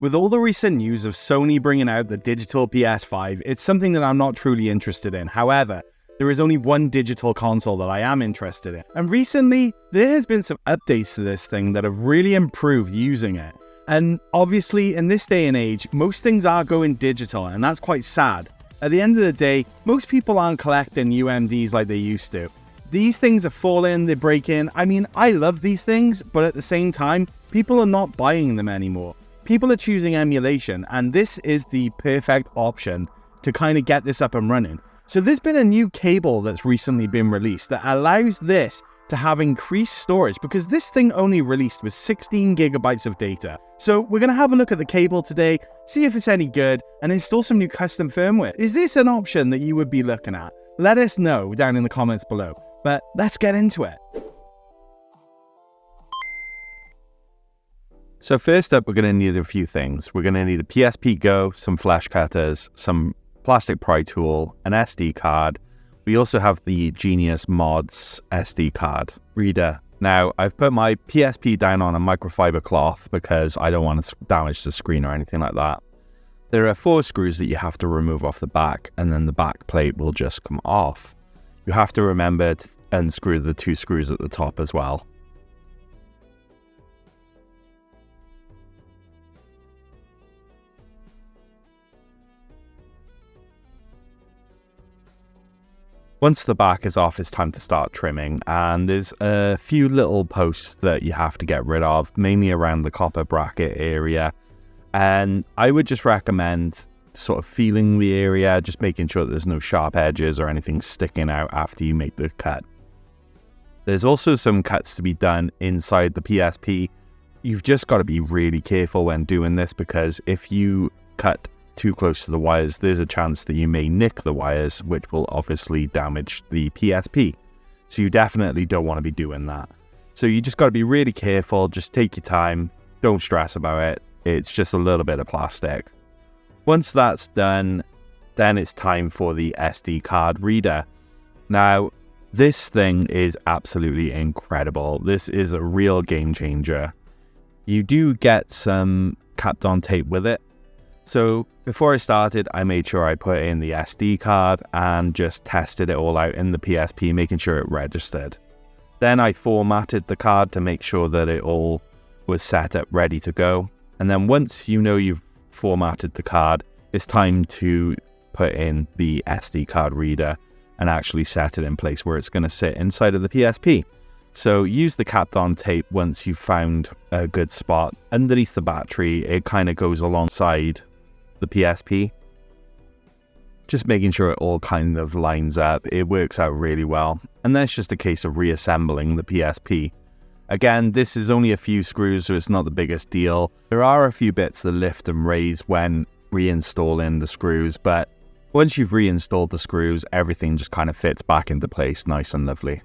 With all the recent news of Sony bringing out the digital PS5, it's something that I'm not truly interested in. However, there is only one digital console that I am interested in. And recently, there has been some updates to this thing that have really improved using it. And obviously, in this day and age, most things are going digital, and that's quite sad. At the end of the day, most people aren't collecting UMDs like they used to. These things are falling, they're breaking. I mean, I love these things, but at the same time, people are not buying them anymore. People are choosing emulation, and this is the perfect option to kind of get this up and running. So there's been a new cable that's recently been released that allows this to have increased storage, because this thing only released with 16 gigabytes of data. So we're going to have a look at the cable today, see if it's any good, and install some new custom firmware. Is this an option that you would be looking at? Let us know down in the comments below. But let's get into it. So first up, we're going to need a few things. We're going to need a PSP Go, some flash cutters, some plastic pry tool, an SD card. We also have the Genius Mods SD card reader. Now, I've put my PSP down on a microfiber cloth because I don't want to damage the screen or anything like that. There are 4 screws that you have to remove off the back, and then the back plate will just come off. You have to remember to unscrew the 2 screws at the top as well. Once the back is off, it's time to start trimming, and there's a few little posts that you have to get rid of, mainly around the copper bracket area. And I would just recommend sort of feeling the area, just making sure that there's no sharp edges or anything sticking out after you make the cut. There's also some cuts to be done inside the PSP. You've just got to be really careful when doing this, because if you cut too close to the wires, there's a chance that you may nick the wires, which will obviously damage the PSP. So you definitely don't want to be doing that. So you just got to be really careful, just take your time, don't stress about it. It's just a little bit of plastic. Once that's done, then it's time for the SD card reader. Now, this thing is absolutely incredible. This is a real game changer. You do get some capped on tape with it. So before I started, I made sure I put in the SD card and just tested it all out in the PSP, making sure it registered. Then I formatted the card to make sure that it all was set up ready to go. And then once you know you've formatted the card, it's time to put in the SD card reader and actually set it in place where it's going to sit inside of the PSP. So use the capped on tape once you've found a good spot. Underneath the battery, it kind of goes alongside the PSP. Just making sure it all kind of lines up. It works out really well. And then it's just a case of reassembling the PSP. Again, this is only a few screws, so it's not the biggest deal. There are a few bits that lift and raise when reinstalling the screws, but once you've reinstalled the screws, everything just kind of fits back into place nice and lovely.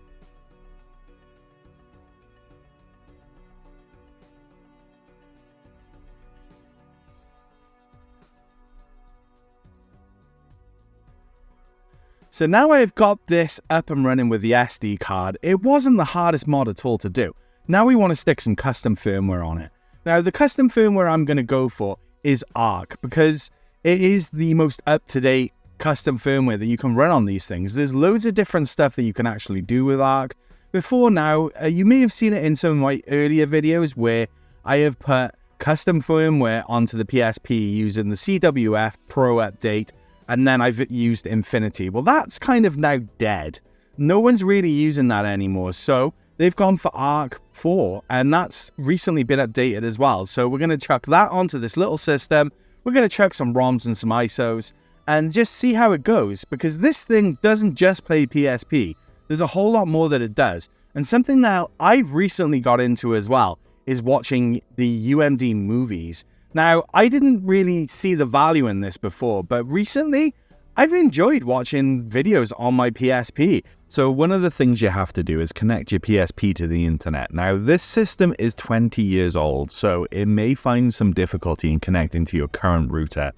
So now I've got this up and running with the SD card, it wasn't the hardest mod at all to do. Now we want to stick some custom firmware on it. Now the custom firmware I'm going to go for is Arc, because it is the most up-to-date custom firmware that you can run on these things. There's loads of different stuff that you can actually do with Arc. Before now, you may have seen it in some of my earlier videos where I have put custom firmware onto the PSP using the CWF Pro update, and then I've used Infinity. Well, that's kind of now dead. No one's really using that anymore. So they've gone for Arc 4, and that's recently been updated as well. So we're going to chuck that onto this little system. We're going to chuck some ROMs and some ISOs and just see how it goes, because this thing doesn't just play PSP. There's a whole lot more that it does. And something that I've recently got into as well is watching the UMD movies. Now, I didn't really see the value in this before, but recently I've enjoyed watching videos on my PSP. So one of the things you have to do is connect your PSP to the internet. Now, this system is 20 years old, so it may find some difficulty in connecting to your current router.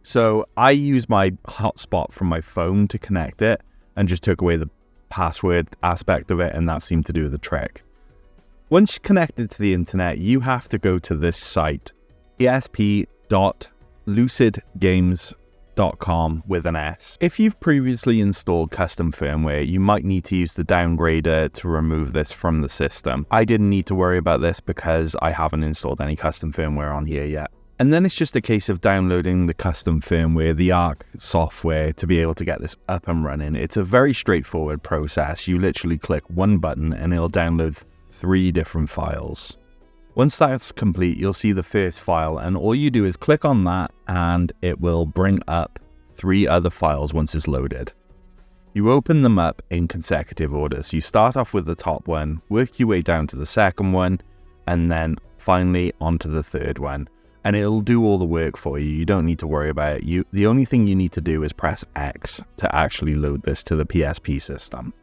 So I use my hotspot from my phone to connect it and just took away the password aspect of it, and that seemed to do the trick. Once connected to the internet, you have to go to this site, psp.org/. www.lucidgames.com with an S. If you've previously installed custom firmware, you might need to use the downgrader to remove this from the system. I didn't need to worry about this because I haven't installed any custom firmware on here yet. And then it's just a case of downloading the custom firmware, the ARC software, to be able to get this up and running. It's a very straightforward process. You literally click one button and it'll download 3 different files. Once that's complete, you'll see the first file, and all you do is click on that and it will bring up 3 other files once it's loaded. You open them up in consecutive order. So you start off with the top one, work your way down to the second one, and then finally onto the third one. And it'll do all the work for you. You don't need to worry about it. The only thing you need to do is press X to actually load this to the PSP system.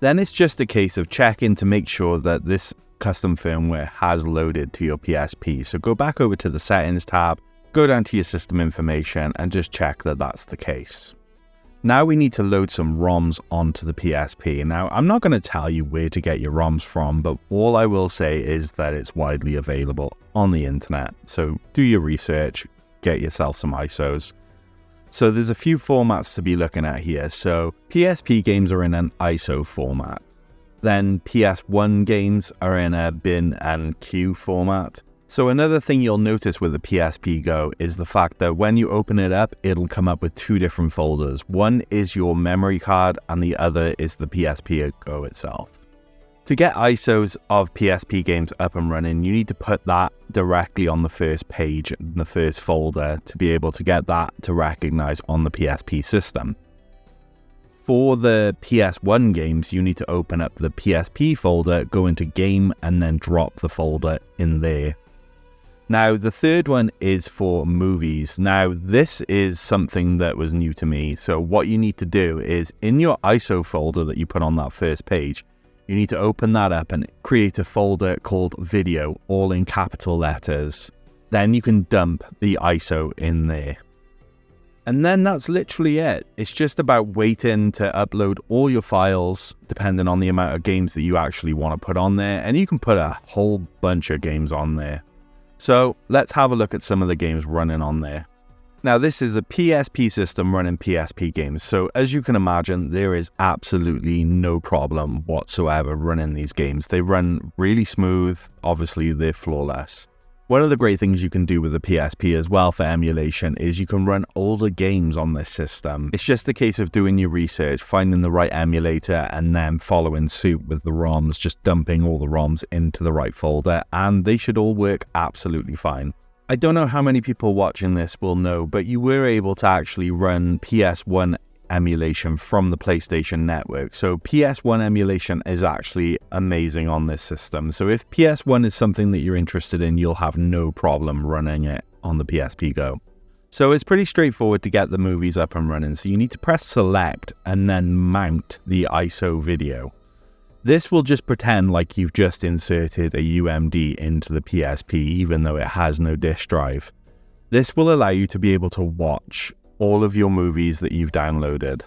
Then it's just a case of checking to make sure that this custom firmware has loaded to your PSP. So go back over to the settings tab, go down to your system information and just check that that's the case. Now we need to load some ROMs onto the PSP. Now, I'm not going to tell you where to get your ROMs from, but all I will say is that it's widely available on the internet. So do your research, get yourself some ISOs. So there's a few formats to be looking at here. So PSP games are in an ISO format. Then PS1 games are in a bin and queue format. So another thing you'll notice with the PSP Go is the fact that when you open it up, it'll come up with 2 different folders. One is your memory card and the other is the PSP Go itself. To get ISOs of PSP games up and running, you need to put that directly on the first page in the first folder to be able to get that to recognize on the PSP system. For the PS1 games, you need to open up the PSP folder, go into Game, and then drop the folder in there. Now, the third one is for movies. Now, this is something that was new to me. So what you need to do is in your ISO folder that you put on that first page, you need to open that up and create a folder called Video, all in capital letters. Then you can dump the ISO in there. And then that's literally it. It's just about waiting to upload all your files, depending on the amount of games that you actually want to put on there. And you can put a whole bunch of games on there. So let's have a look at some of the games running on there. Now, this is a PSP system running PSP games. So as you can imagine, there is absolutely no problem whatsoever running these games. They run really smooth. Obviously, they're flawless. One of the great things you can do with the PSP as well for emulation is you can run older games on this system. It's just a case of doing your research, finding the right emulator, and then following suit with the ROMs, just dumping all the ROMs into the right folder, and they should all work absolutely fine. I don't know how many people watching this will know, but you were able to actually run PS1 emulation from the PlayStation Network. So PS1 emulation is actually amazing on this system. So if PS1 is something that you're interested in, you'll have no problem running it on the PSP Go. So it's pretty straightforward to get the movies up and running. So you need to press select and then mount the ISO video. This will just pretend like you've just inserted a UMD into the PSP, even though it has no disk drive. This will allow you to be able to watch all of your movies that you've downloaded.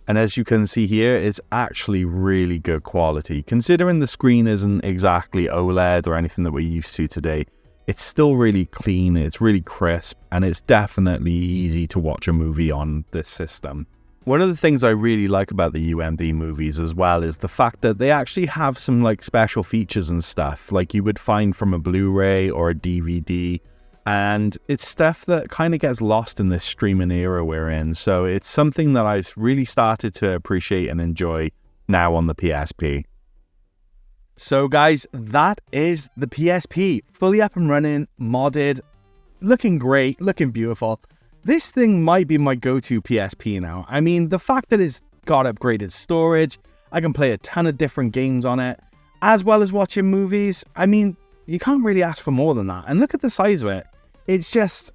And as you can see here, it's actually really good quality. Considering the screen isn't exactly OLED or anything that we're used to today, it's still really clean, it's really crisp, and it's definitely easy to watch a movie on this system. One of the things I really like about the UMD movies as well is the fact that they actually have some like special features and stuff like you would find from a Blu-ray or a DVD. And it's stuff that kind of gets lost in this streaming era we're in. So it's something that I've really started to appreciate and enjoy now on the PSP. So guys, that is the PSP. Fully up and running, modded, looking great, looking beautiful. This thing might be my go-to PSP now. I mean, the fact that it's got upgraded storage, I can play a ton of different games on it, as well as watching movies. I mean, you can't really ask for more than that. And look at the size of it. It's just,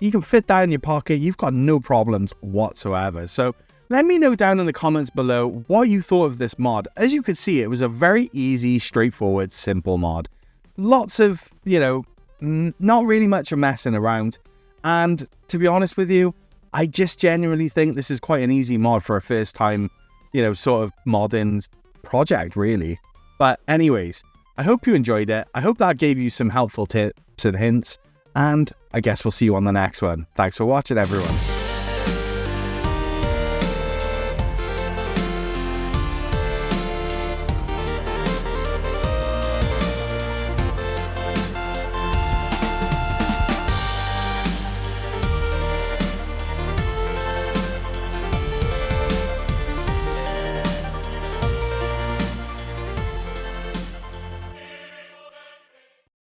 you can fit that in your pocket. You've got no problems whatsoever. So let me know down in the comments below what you thought of this mod. As you can see, it was a very easy, straightforward, simple mod. Lots of, not really much of messing around. And to be honest with you, I just genuinely think this is quite an easy mod for a first time, sort of modding project, really. But anyways, I hope you enjoyed it. I hope that gave you some helpful tips and hints. And I guess we'll see you on the next one. Thanks for watching, everyone.